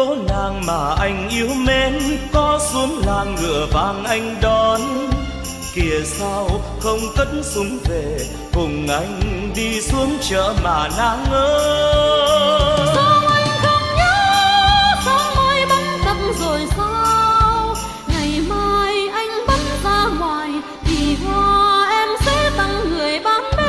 cô nàng mà anh yêu mến, có xuống làng ngựa vàng anh đón. Kìa sao không cất súng về, cùng anh đi xuống chợ mà nàng ơi. Sao anh không nhớ, sao mai bắn tập rồi sao? Ngày mai anh bắn ra ngoài, thì hoa em sẽ tặng người bán bên.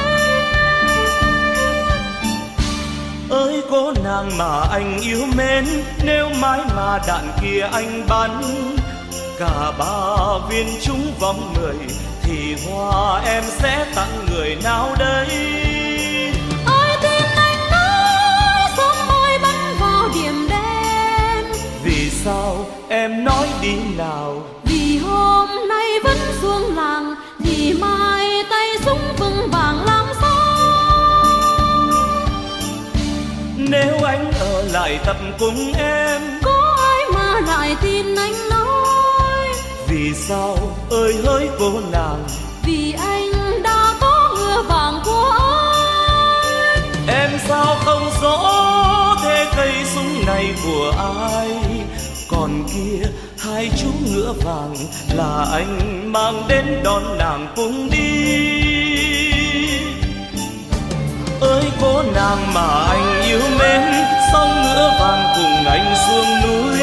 Ơi cô nàng mà anh yêu mến, nếu mãi mà đạn kia anh bắn cả 3 viên trúng vòng 10, thì hoa em sẽ tặng người nào đây? Ai tin anh nói sớm mai bắn vào điểm đen? Vì sao em nói đi nào? Vì hôm nay vẫn xuống làng, thì mai tay súng vững vàng làm sao? Nếu anh ở lại tập cùng em, có ai mà lại tin anh nói? Vì sao ơi hỡi cô nàng? Vì anh đã có ngựa vàng của anh. Em sao không rõ thế cây súng này của ai? Còn kia 2 chú ngựa vàng là anh mang đến đón nàng cùng đi. Ơi cô nàng mà anh yêu mến, sao ngựa vàng cùng anh xuống núi?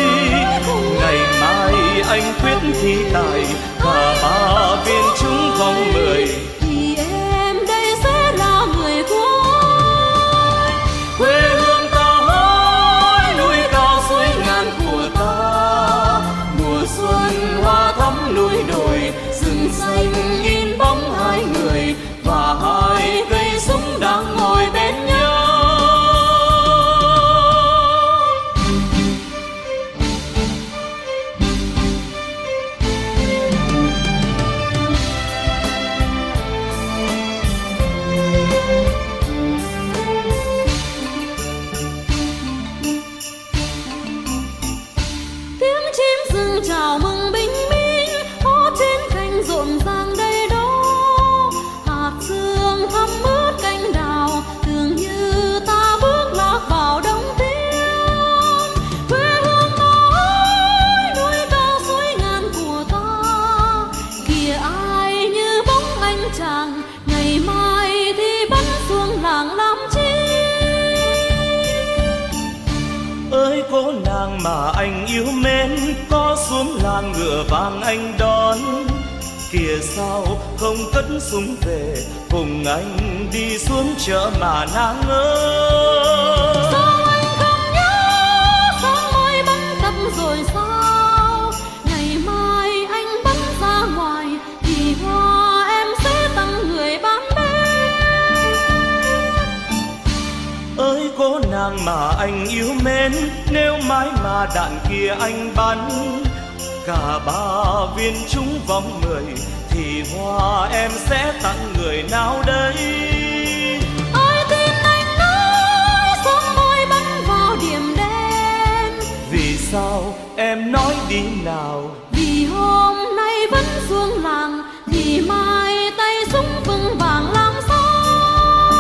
Ngày mai anh quyết thi tài và 3 viên trúng vòng 10, thì em đây sẽ là người của anh. quê hương ta hỡi, núi cao suối ngàn của ta. Mùa xuân hoa thắm núi đồi, rừng xanh in bóng 2 người và 2 cây súng đang ngồi bên nhau. Tiếng chim rừng chào mừng bình minh, hót trên cành rộn ràng đây đó. Hạt sương thấm ướt cánh đào, tưởng như ta bước lạc vào đông thiên. Quê hương ta ơi, núi cao suối ngàn của ta. Kìa ai như bóng anh chàng, ngày mai thì bắn xuống làng làm chi? Ơi cô nàng mà anh yêu mến, có xuống làng ngựa vàng anh đón. Kìa sao không cất súng về, cùng anh đi xuống chợ mà nàng ơi. Sao anh không nhớ, sao mai bắn tập rồi sao? Ngày mai anh bắn ra ngoài, thì hoa em sẽ tặng người bán bên. Ơi cô nàng mà anh yêu mến, nếu mãi mà đạn kia anh bắn cả 3 viên trúng vòng 10, thì hoa em sẽ tặng người nào đây? Ai tin anh nói sớm mai bắn vào điểm đen? Vì sao em nói đi nào? Vì hôm nay vẫn xuống làng, thì mai tay súng vững vàng làm sao?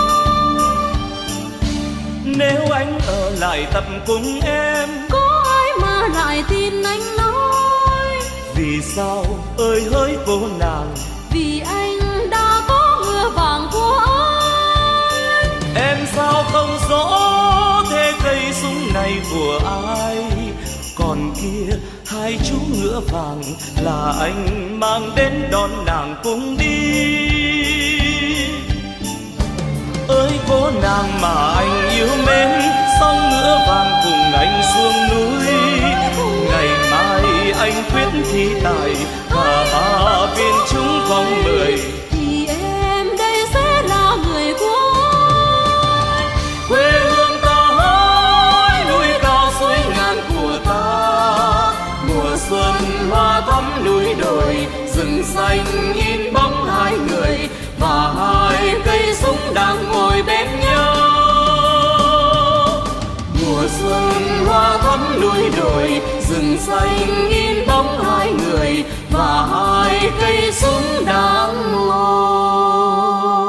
Nếu anh ở lại tập cùng em, có ai mà lại tin anh nói? vì sao ơi hỡi cô nàng? Vì anh đã có ngựa vàng của anh. Em sao không rõ thế cây súng này của ai? Còn kia 2 chú ngựa vàng là anh mang đến đón nàng cùng đi. Ơi cô nàng mà anh yêu mến, sao ngựa vàng cùng anh xuống núi? Ngày mai anh quyết thi tài và 3 viên trúng vòng 10, thì em đây sẽ là người của anh. quê hương ta hỡi, núi cao suối ngàn của ta. Mùa xuân hoa thắm núi đồi, rừng xanh in bóng 2 người và 2 cây súng đang ngồi bên nhau. Mùa xuân hoa thắm núi đồi, rừng xanh in bóng 2 người và 2 cây súng đang ngồi.